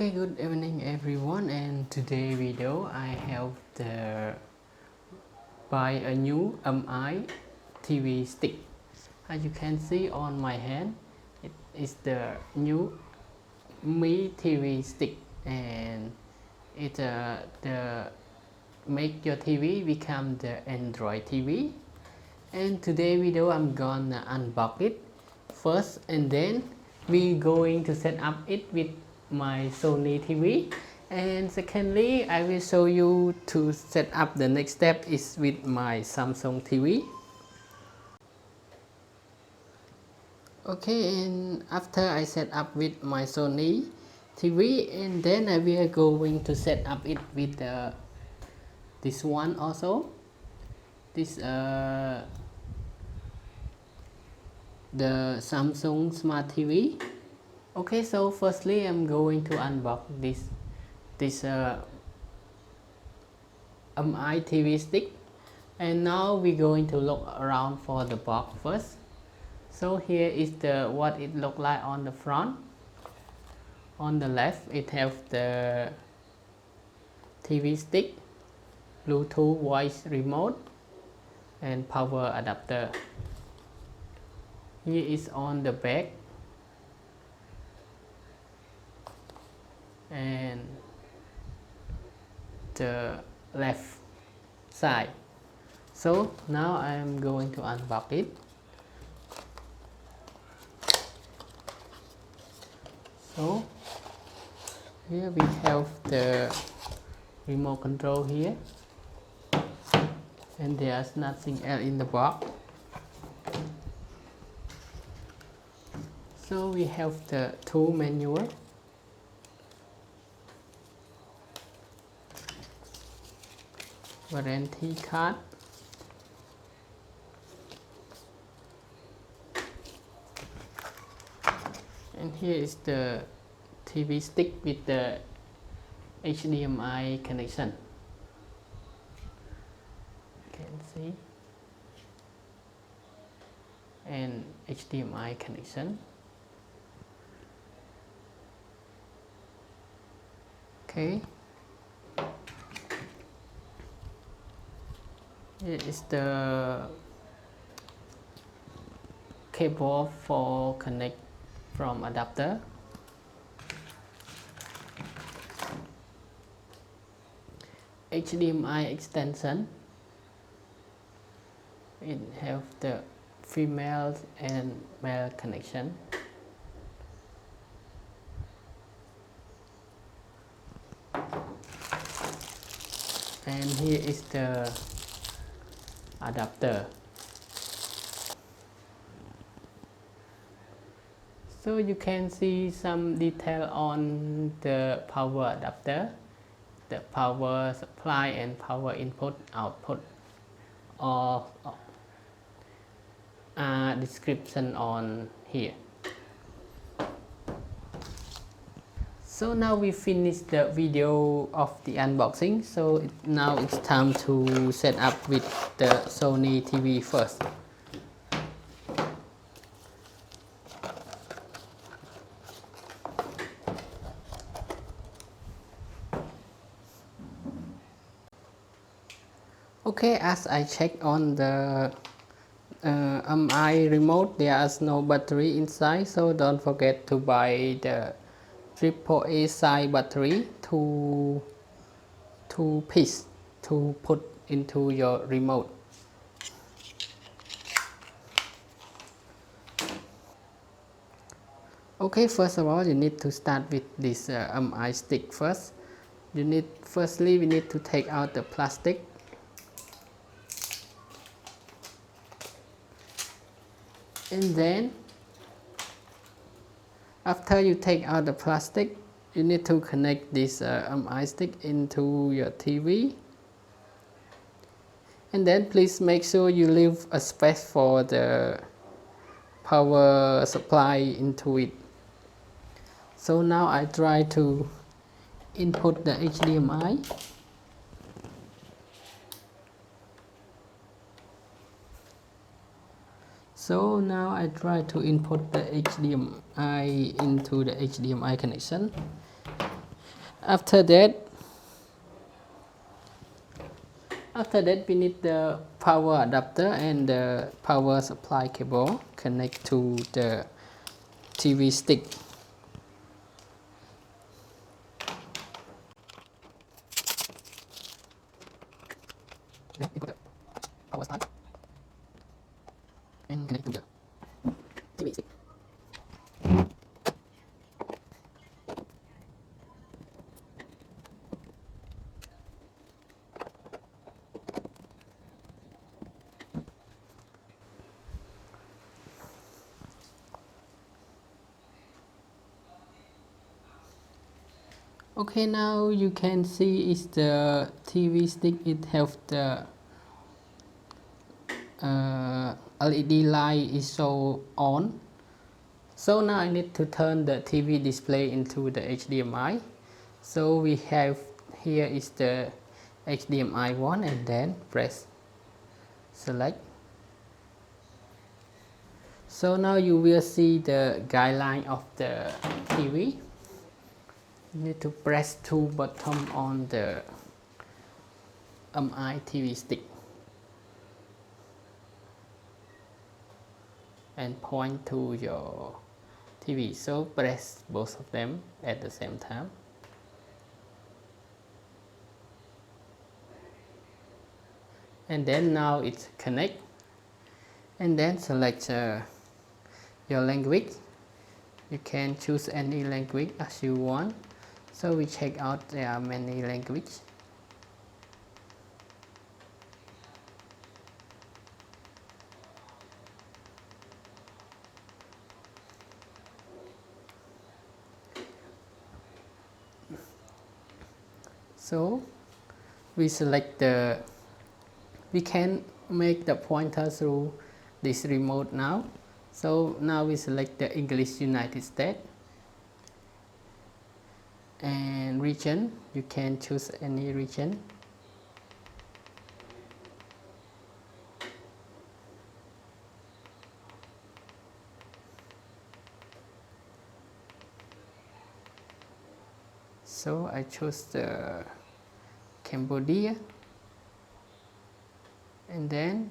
Okay, good evening everyone, and today video I have the buy a new MI TV stick. As you can see on my hand, it is the new Mi TV stick, and it the make your TV become the Android TV. And today video I'm gonna unbox it first, and then we going to set up it with my Sony TV, and secondly I will show you to set up the next step is with my Samsung TV. Okay, and after I set up with my Sony TV, and then I will going to set up it with this one also, this the Samsung Smart TV. Okay, so firstly I'm going to unbox this MI TV stick, and now we're going to look around for the box first. So here is the what it look like on the front. On the left it have the TV stick, Bluetooth voice remote, and power adapter. Here is on the back, and the left side. So now I am going to unbox it. So here we have the remote control here, and there's nothing else in the box. So we have the tool manual, warranty card, and here is the TV stick with the HDMI connection. You can see, and HDMI connection. Okay, here is the cable for connect from adapter. HDMI extension. It have the female and male connection. And here is the adapter. So you can see some detail on the power adapter, the power supply and power input output, or description on here. So now we finished the video of the unboxing, so now it's time to set up with the Sony TV first. Okay, as I check on the MI remote, there is no battery inside, so don't forget to buy the AAA size battery, two piece to put into your remote. Okay, first of all you need to start with this MI stick first. Firstly we need to take out the plastic. And then after you take out the plastic, you need to connect this MI stick into your TV, and then please make sure you leave a space for the power supply into it. So now I try to input the HDMI. So now I try to input the HDMI into the HDMI connection. After that, we need the power adapter and the power supply cable connect to the TV stick. Power supply and connect to the TV stick. Okay, now you can see is the TV stick. It have the LED light is so on. So now I need to turn the TV display into the HDMI. So we have here is the HDMI one, and then press select. So now you will see the guideline of the TV. You need to press two button on the MI TV stick and point to your TV. So press both of them at the same time. And then now it's connect. And then select your language. You can choose any language as you want. So we check out there are many languages. So we select we can make the pointer through this remote now. So now we select the English United States. And region, you can choose any region. So I choose the Cambodia, and then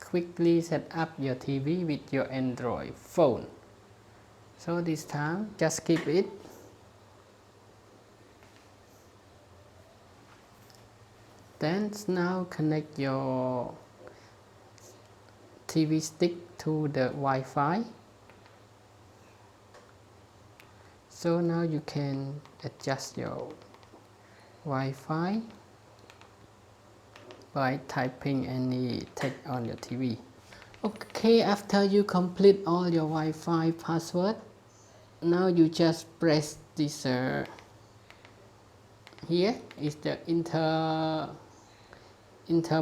quickly set up your TV with your Android phone. So this time just keep it. Then now connect your TV stick to the Wi-Fi. So now you can adjust your Wi-Fi by typing any text on your TV. Okay, after you complete all your Wi-Fi password, now you just press this here is the enter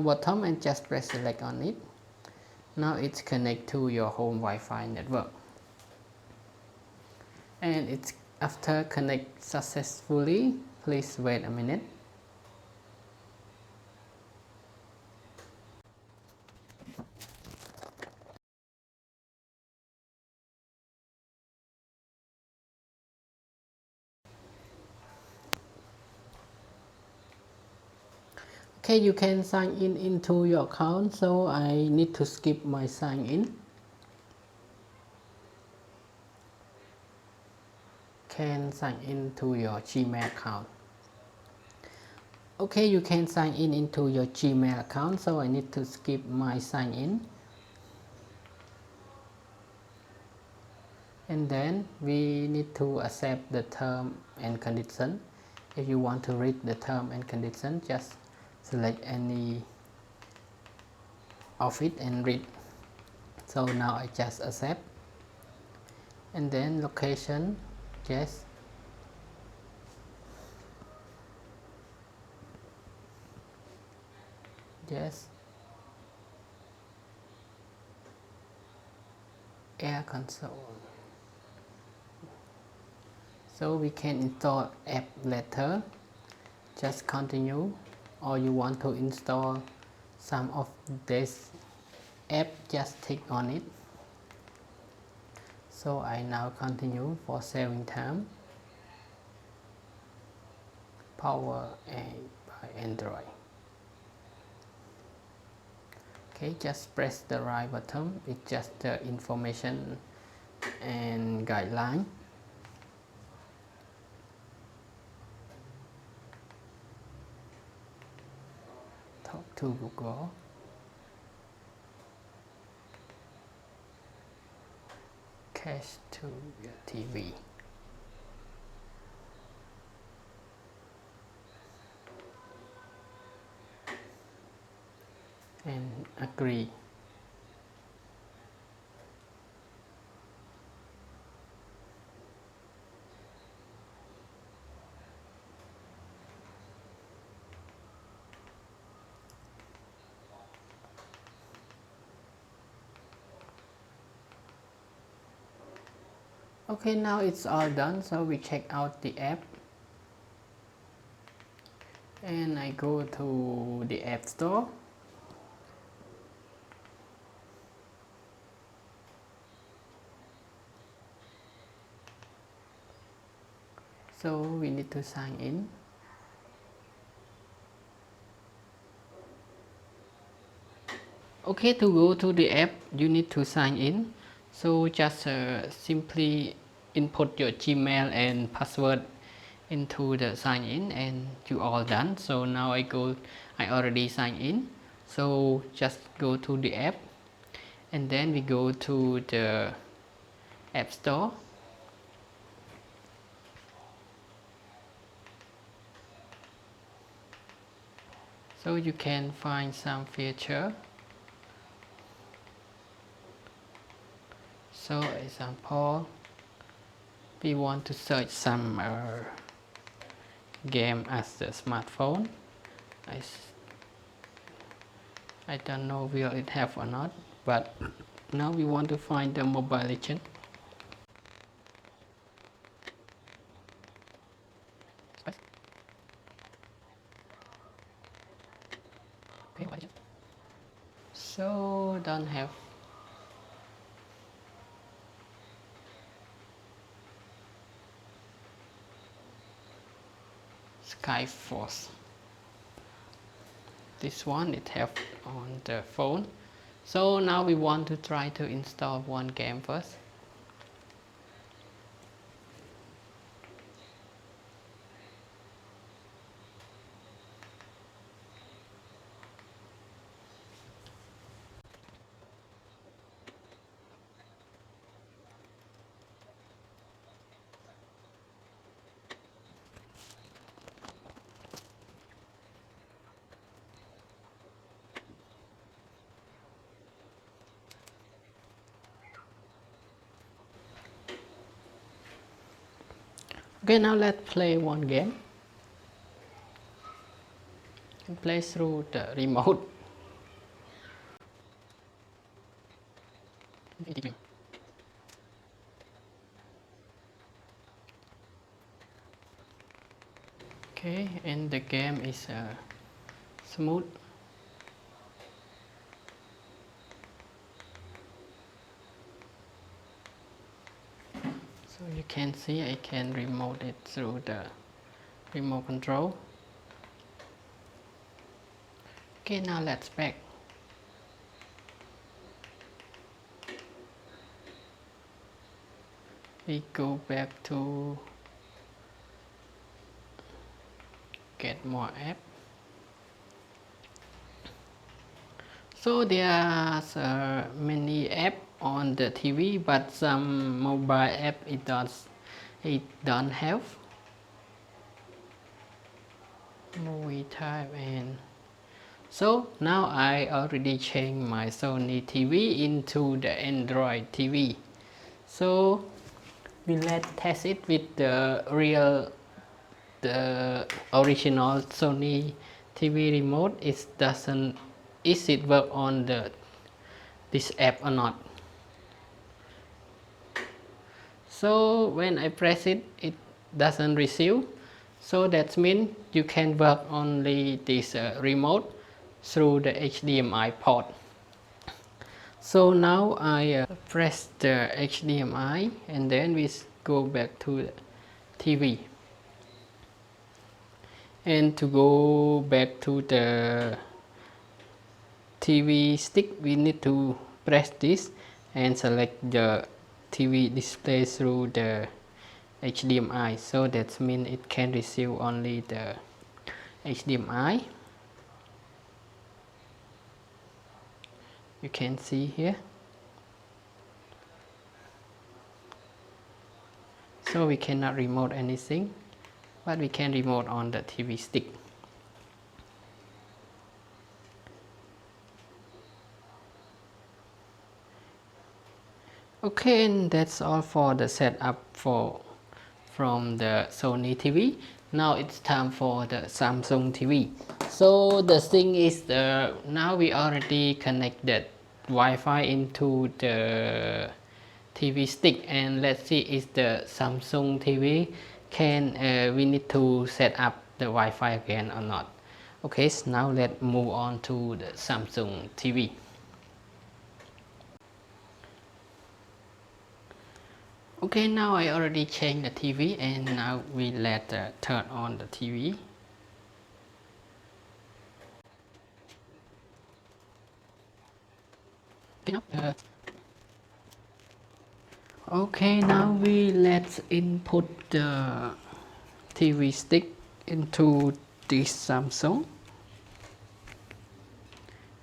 button and just press select on it. Now it's connect to your home Wi-Fi network, and it's after connect successfully. Please wait a minute. Okay, you can sign in into your account, so I need to skip my sign in. Can sign into your Gmail account. Okay, you can sign in into your Gmail account, so I need to skip my sign in. And then we need to accept the term and condition. If you want to read the term and condition, just select any of it and read. So now I just accept. And then location, yes. Yes. Air console. So we can install app later. Just continue, or you want to install some of this app, just click on it. So I now continue for saving time. power by Android. Okay, just press the right button. It's just the information and guideline. Talk to Google. Cache to your TV. And agree. Okay, now it's all done, so we check out the app. And I go to the App Store. So we need to sign in. Okay, to go to the app, you need to sign in. So just simply input your Gmail and password into the sign in and you all done. So now I already signed in. So just go to the app and then we go to the App Store. So you can find some feature. So example, we want to search some game as the smartphone. I don't know will it have or not, but now we want to find the Mobile Legend. Okay, so don't have Skyforce. This one it have on the phone. So now we want to try to install one game first. Okay, now let's play one game. Play through the remote. Okay, and the game is smooth. So you can see I can remote it through the remote control. Okay, now let's back. We go back to get more app. So there's many app on the TV, but some mobile app it don't have. Movie type and so now I already changed my Sony TV into the Android TV. So we let's test it with the original Sony TV remote. Is it work on this app or not? So when I press it, it doesn't receive. So that means you can work only this remote through the HDMI port. So now I press the HDMI and then we go back to the TV. And to go back to the TV stick, we need to press this and select the TV display through the HDMI. So that means it can receive only the HDMI. You can see here. So we cannot remote anything, but we can remote on the TV stick. Okay, and that's all for the setup from the Sony TV. Now it's time for the Samsung TV. So the thing is, now we already connected Wi-Fi into the TV stick, and let's see if the Samsung TV we need to set up the Wi-Fi again or not. Okay, so now let's move on to the Samsung TV. Okay, now I already changed the TV, and now we turn on the TV. Okay, now let's input the TV stick into this Samsung,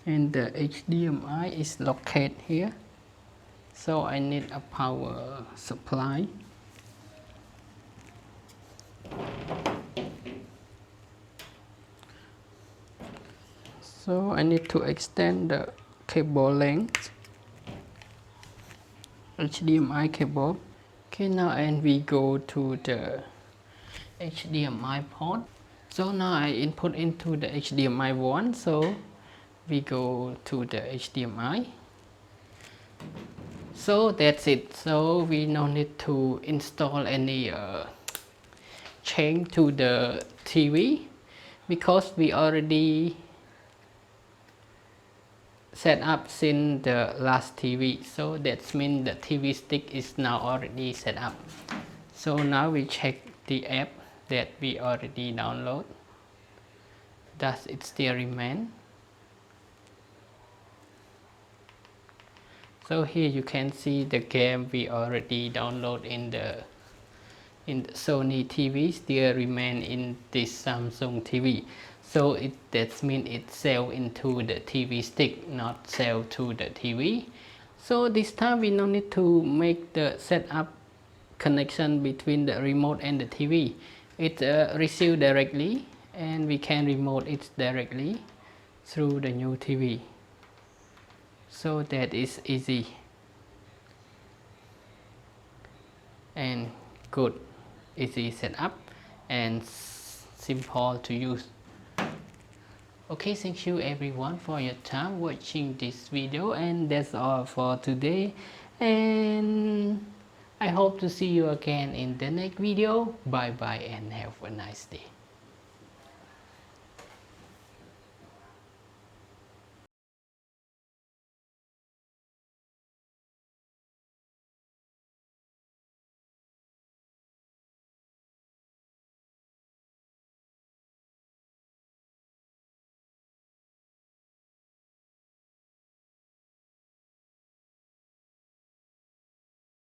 and the HDMI is located here. So I need a power supply. So I need to extend the cable length, HDMI cable. Okay, now and we go to the HDMI port. So now I input into the HDMI 1, so we go to the HDMI. So that's it. So we no need to install any change to the TV, because we already set up since the last TV. So that means the TV stick is now already set up. So now we check the app that we already download. Does it still remain? So here you can see the game we already download in the Sony TV still remain in this Samsung TV. So that means it sell into the TV stick, not sell to the TV. So this time we no need to make the setup connection between the remote and the TV. It receive directly, and we can remote it directly through the new TV. So that is easy and good, easy setup and simple to use. Okay, thank you everyone for your time watching this video, and that's all for today, and I hope to see you again in the next video. Bye bye and have a nice day.